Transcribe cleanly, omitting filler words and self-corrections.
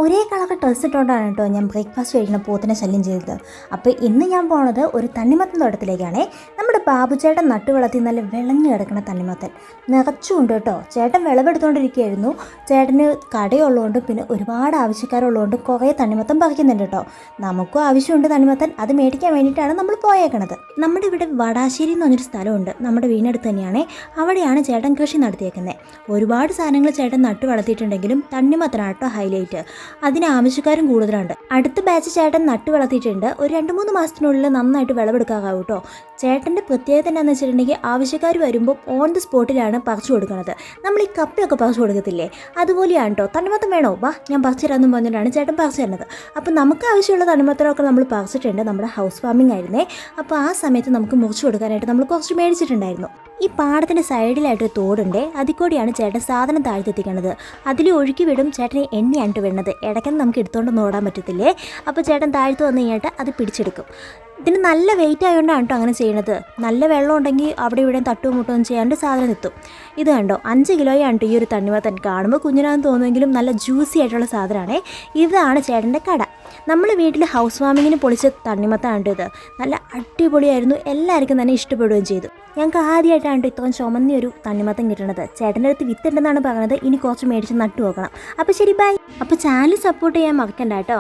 ഒരേ colour dress ഇട്ടുകൊണ്ടാണ് കേട്ടോ ഞാൻ ബ്രേക്ക്ഫാസ്റ്റ് കഴിക്കുന്ന പോത്തിനെ ശല്യം ചെയ്തത്. അപ്പോൾ ഇന്ന് ഞാൻ പോണത് ഒരു തണ്ണിമത്തൻ തോട്ടത്തിലേക്കാണേ. നമ്മുടെ ബാബുചേട്ടൻ നട്ടു വളർത്തി നല്ല വിളഞ്ഞു കിടക്കുന്ന തണ്ണിമത്തൻ നിറച്ചുണ്ട് കേട്ടോ. ചേട്ടൻ വിളവെടുത്തുകൊണ്ടിരിക്കുകയായിരുന്നു. ചേട്ടന് കടയുള്ളതുകൊണ്ട് പിന്നെ ഒരുപാട് ആവശ്യക്കാരുള്ളതുകൊണ്ട് കുറേ തണ്ണിമത്തൻ പറിക്കുന്നുണ്ട് കേട്ടോ. നമുക്കും ആവശ്യമുണ്ട് തണ്ണിമത്തൻ, അത് മേടിക്കാൻ വേണ്ടിയിട്ടാണ് നമ്മൾ പോയേക്കണത്. നമ്മുടെ ഇവിടെ വടാശ്ശേരി എന്ന് പറഞ്ഞൊരു സ്ഥലമുണ്ട്, നമ്മുടെ വീടിനടുത്ത് തന്നെയാണ്. അവിടെയാണ് ചേട്ടൻ കൃഷി നടത്തിയേക്കുന്നത്. ഒരുപാട് സാധനങ്ങൾ ചേട്ടൻ നട്ടു വളർത്തിയിട്ടുണ്ടെങ്കിലും തണ്ണിമത്തനാണ് കേട്ടോ ഹൈലൈറ്റ്. അതിന് ആവശ്യക്കാരും കൂടുതലുണ്ട്. അടുത്ത ബാച്ച് ചേട്ടൻ നട്ടു വളർത്തിയിട്ടുണ്ട്. ഒരു 2-3 മാസത്തിനുള്ളിൽ നന്നായിട്ട് വിളവെടുക്കാറാവും കേട്ടോ. ചേട്ടൻ്റെ പ്രത്യേകത എന്താണെന്ന് വെച്ചിട്ടുണ്ടെങ്കിൽ ആവശ്യക്കാർ വരുമ്പോൾ ഓൺ ദി സ്പോട്ടിലാണ് പറിച്ചു കൊടുക്കുന്നത്. നമ്മൾ ഈ കപ്പയൊക്കെ പറിച്ചു കൊടുക്കത്തില്ലേ, അതുപോലെയാണ് കേട്ടോ. തണ്ണിമത്തം വേണോ, വാ ഞാൻ പറിച്ചു തരാമെന്നും പറഞ്ഞിട്ടാണ് ചേട്ടൻ പറിച്ചു തരുന്നത്. അപ്പോൾ നമുക്ക് ആവശ്യമുള്ള തണ്ണിമത്തനൊക്കെ നമ്മൾ പറിച്ചിട്ടുണ്ട്. നമ്മുടെ ഹൗസ് ഫാമിംഗ് ആയിരുന്നേ. അപ്പോൾ ആ സമയത്ത് നമുക്ക് മുറിച്ചു കൊടുക്കാനായിട്ട് നമ്മൾ കുറച്ച് മേടിച്ചിട്ടുണ്ടായിരുന്നു. ഈ പാടത്തിൻ്റെ സൈഡിലായിട്ടൊരു തോടുണ്ട്, അതിൽ കൂടിയാണ് ചേട്ടൻ സാധനം താഴ്ത്തെത്തിക്കണത്. അതിൽ ഒഴുക്കി വിടും. ചേട്ടന് എണ്ണയാണ് വിടുന്നത്. ഇടയ്ക്കൊന്നും നമുക്ക് എടുത്തുകൊണ്ടൊന്നും ഓടാൻ പറ്റത്തില്ലേ. അപ്പോൾ ചേട്ടൻ താഴ്ത്തു വന്നു കഴിഞ്ഞിട്ട് അത് പിടിച്ചെടുക്കും. ഇതിന് നല്ല വെയിറ്റ് ആയതുകൊണ്ടാണ് കേട്ടോ അങ്ങനെ ചെയ്യണത്. നല്ല വെള്ളം ഉണ്ടെങ്കിൽ അവിടെ ഇവിടെ തട്ടും മുട്ടൊന്നും ചെയ്യാണ്ട് സാധനം എത്തും. ഇത് കണ്ടോ, 5 കിലോയാണ് കേട്ടോ ഈ ഒരു തണ്ണിമത്തൻ. കാണുമ്പോൾ കുഞ്ഞിനാന്ന് തോന്നുമെങ്കിലും നല്ല ജ്യൂസി ആയിട്ടുള്ള സാധനമാണേ. ഇതാണ് ചേട്ടൻ്റെ കട. നമ്മൾ വീട്ടിൽ ഹൗസ് വാമിങ്ങിന് പൊളിച്ച തണ്ണിമത്തനാണ് ഇത്. നല്ല അടിപൊളിയായിരുന്നു, എല്ലാവർക്കും തന്നെ ഇഷ്ടപ്പെടുകയും ചെയ്തു. ഞങ്ങൾക്ക് ആദ്യമായിട്ടാണ് ഇത്രയും ചുമന്നൊരു തണ്ണിമത്തൻ കിട്ടണത്. ചേട്ടൻ്റെ അടുത്ത് വിത്തുണ്ടെന്നാണ് പറഞ്ഞത്. ഇനി കുറച്ച് മേടിച്ച് നട്ടു നോക്കണം. അപ്പോൾ ശരി, ബൈ. അപ്പോൾ ചാനൽ സപ്പോർട്ട് ചെയ്യാൻ മറക്കണ്ട കേട്ടോ.